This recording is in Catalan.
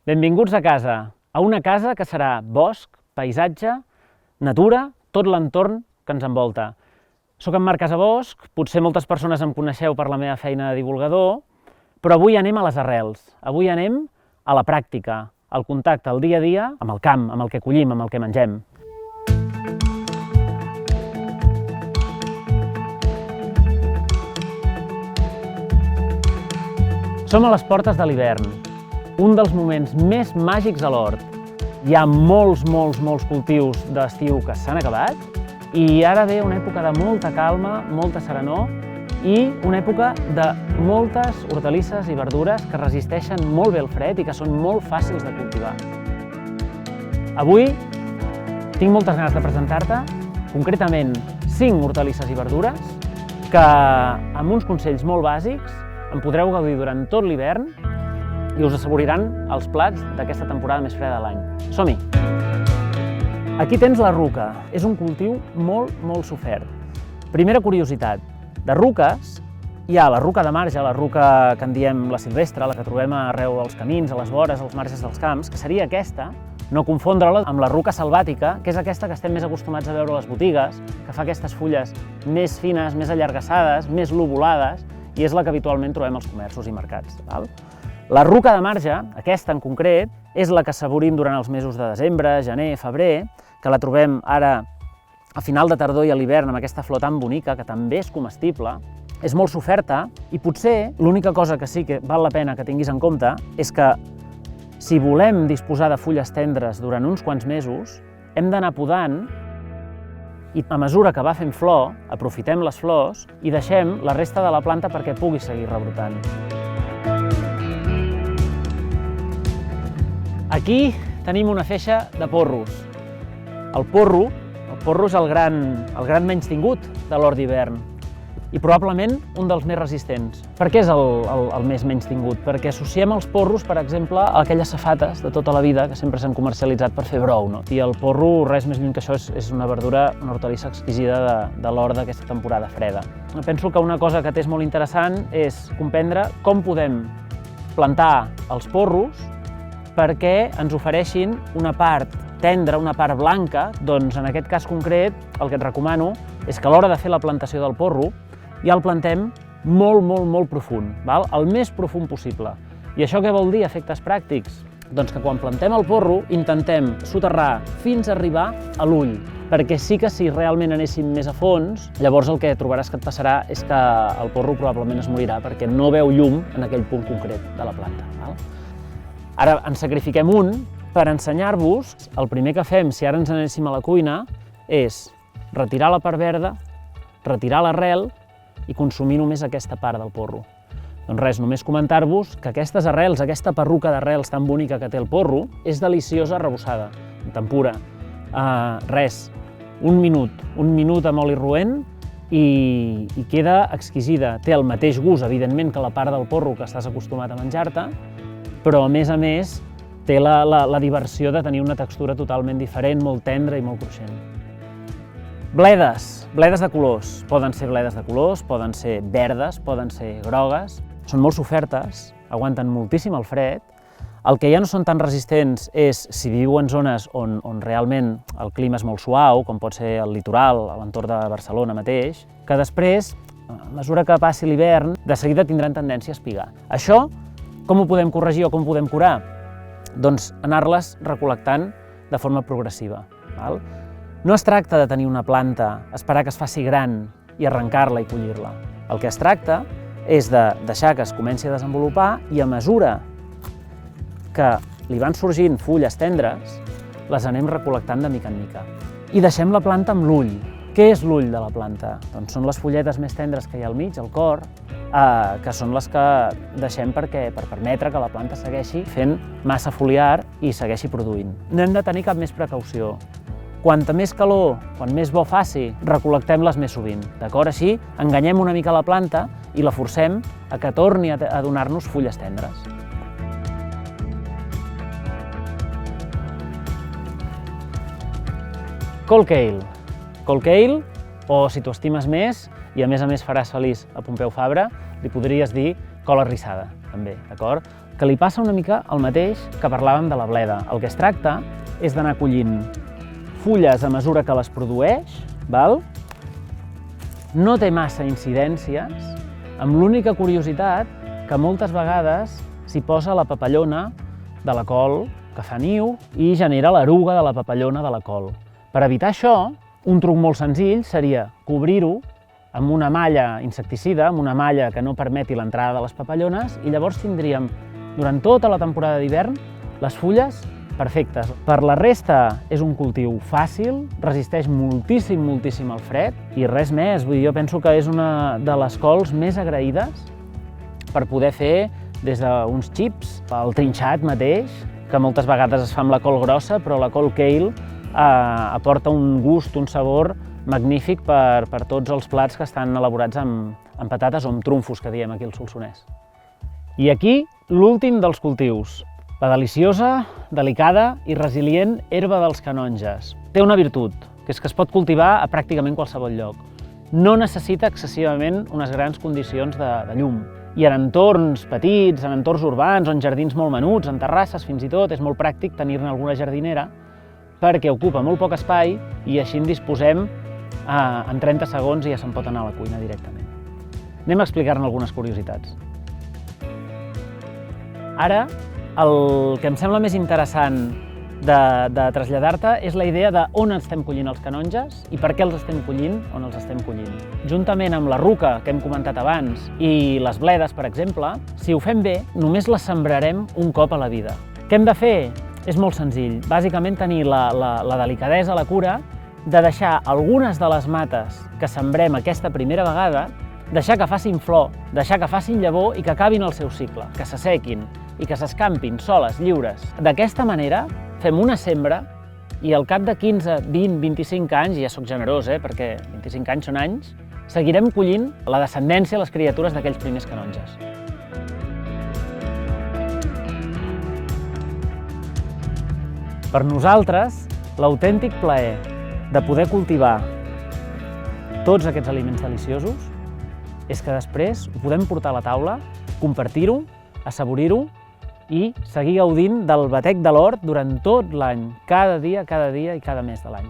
Benvinguts a casa, a una casa que serà bosc, paisatge, natura, tot l'entorn que ens envolta. Soc en Marc Casabosc, potser moltes persones em coneixeu per la meva feina de divulgador, però avui anem a les arrels, avui anem a la pràctica, al contacte, al dia a dia, amb el camp, amb el que collim, amb el que mengem. Som a les portes de l'hivern, un dels moments més màgics a l'hort. Hi ha molts cultius d'estiu que s'han acabat i ara ve una època de molta calma, molta serenor i una època de moltes hortalisses i verdures que resisteixen molt bé el fred i que són molt fàcils de cultivar. Avui tinc moltes ganes de presentar-te, concretament 5 hortalisses i verdures que amb uns consells molt bàsics en podreu gaudir durant tot l'hivern i us assaboriran els plats d'aquesta temporada més freda de l'any. Som-hi! Aquí tens la ruca. És un cultiu molt sofert. Primera curiositat, de ruques hi ha la ruca de marge, la ruca que en diem la silvestre, la que trobem arreu als camins, a les vores, als marges dels camps, que seria aquesta, no confondre-la amb la ruca selvàtica, que és aquesta que estem més acostumats a veure a les botigues, que fa aquestes fulles més fines, més allargassades, més lobulades, i és la que habitualment trobem als comerços i mercats. La ruca de marge, aquesta en concret, és la que assaborim durant els mesos de desembre, gener, febrer, que la trobem ara a final de tardor i a l'hivern amb aquesta flor tan bonica, que també és comestible, és molt soferta i potser l'única cosa que sí que val la pena que tinguis en compte és que si volem disposar de fulles tendres durant uns quants mesos, hem d'anar podant i a mesura que va fent flor, aprofitem les flors i deixem la resta de la planta perquè pugui seguir rebrotant. Aquí tenim una feixa de porros. El porro és el gran menystingut de l'hort d'hivern i probablement un dels més resistents. Per què és el més menystingut? Perquè associem els porros, per exemple, a aquelles safates de tota la vida que sempre s'han comercialitzat per fer brou, no? I el porro, res més lluny que això, és una verdura, una hortalissa exquisida de l'hort d'aquesta temporada freda. Penso que una cosa que té molt interessant és comprendre com podem plantar els porros perquè ens ofereixin una part tendra, una part blanca. Doncs en aquest cas concret el que et recomano és que a l'hora de fer la plantació del porro ja el plantem molt profund, el més profund possible. I això què vol dir a efectes pràctics? Doncs que quan plantem el porro intentem soterrar fins a arribar a l'ull, perquè sí que si realment anéssim més a fons, llavors el que trobaràs que et passarà és que el porro probablement es morirà perquè no veu llum en aquell punt concret de la planta. Ara en sacrifiquem un per ensenyar-vos. El primer que fem, si ara ens anéssim a la cuina, és retirar la part verda, retirar l'arrel i consumir només aquesta part del porro. Doncs res, només comentar-vos que aquestes arrels, aquesta perruca d'arrels tan bonica que té el porro, és deliciosa arrebossada, en tempura. Res, un minut amb oli roent i queda exquisida. Té el mateix gust, evidentment, que la part del porro que estàs acostumat a menjar-te, però a més té la diversió de tenir una textura totalment diferent, molt tendra i molt cruixent. Bledes de colors. Poden ser bledes de colors, poden ser verdes, poden ser grogues. Són molt sofertes, aguanten moltíssim el fred. El que ja no són tan resistents és si viu en zones on realment el clima és molt suau, com pot ser el litoral, a l'entorn de Barcelona mateix, que després, a mesura que passi l'hivern, de seguida tindran tendència a espigar. Això com ho podem corregir o com ho podem curar? Doncs anar-les recol·lectant de forma progressiva. No es tracta de tenir una planta, esperar que es faci gran i arrencar-la i collir-la. El que es tracta és de deixar que es comenci a desenvolupar i a mesura que li van sorgint fulles tendres, les anem recol·lectant de mica en mica. I deixem la planta amb l'ull. Què és l'ull de la planta? Doncs són les fulletes més tendres que hi ha al mig, al cor, que són les que deixem per permetre que la planta segueixi fent massa foliar i segueixi produint. No hem de tenir cap més precaució. Quanta més calor, quan més bo faci, recol·lectem-les més sovint. D'acord? Així enganyem una mica la planta i la forcem a que torni a donar-nos fulles tendres. Cold kale. Cold kale, o si t'ho estimes més, i a més faràs feliç a Pompeu Fabra, li podries dir col arrissada, també, d'acord? que li passa una mica el mateix que parlàvem de la bleda. El que es tracta és d'anar collint fulles a mesura que les produeix, val? No té massa incidències, amb l'única curiositat que moltes vegades s'hi posa la papallona de la col que fa niu i genera l'eruga de la papallona de la col. Per evitar això, un truc molt senzill seria cobrir-ho amb una malla insecticida, amb una malla que no permeti l'entrada de les papallones, i llavors tindríem, durant tota la temporada d'hivern, les fulles perfectes. Per la resta és un cultiu fàcil, resisteix moltíssim, moltíssim al fred, i res més. Vull dir, jo penso que és una de les cols més agraïdes per poder fer des d'uns xips, el trinxat mateix, que moltes vegades es fa amb la col grossa, però la col kale aporta un gust, un sabor magnífic per tots els plats que estan elaborats amb patates o amb trumfos, que diem aquí al Solsonès. I aquí l'últim dels cultius, la deliciosa, delicada i resilient herba dels canonges. Té una virtut, que és que es pot cultivar a pràcticament qualsevol lloc. No necessita excessivament unes grans condicions de llum. I en entorns petits, en entorns urbans o en jardins molt menuts, en terrasses fins i tot, és molt pràctic tenir-ne alguna jardinera perquè ocupa molt poc espai i així en disposem en 30 segons i ja se'n pot anar a la cuina directament. Anem a explicar-ne algunes curiositats. Ara, el que em sembla més interessant de traslladar-te és la idea de on estem collint els canonges i per què els estem collint on els estem collint. Juntament amb la ruca, que hem comentat abans, i les bledes, per exemple, si ho fem bé, només les sembrarem un cop a la vida. Què hem de fer? És molt senzill. Bàsicament tenir la delicadesa, la cura, de deixar algunes de les mates que sembrem aquesta primera vegada, deixar que facin flor, deixar que facin llavor i que acabin el seu cicle, que s'assequin i que s'escampin soles, lliures. D'aquesta manera fem una sembra i al cap de 15, 20, 25 anys, i ja soc generós, perquè 25 anys són anys, seguirem collint la descendència, les criatures d'aquells primers canonges. Per nosaltres, l'autèntic plaer de poder cultivar tots aquests aliments deliciosos és que després ho podem portar a la taula, compartir-ho, assaborir-ho i seguir gaudint del batec de l'hort durant tot l'any, cada dia i cada mes de l'any.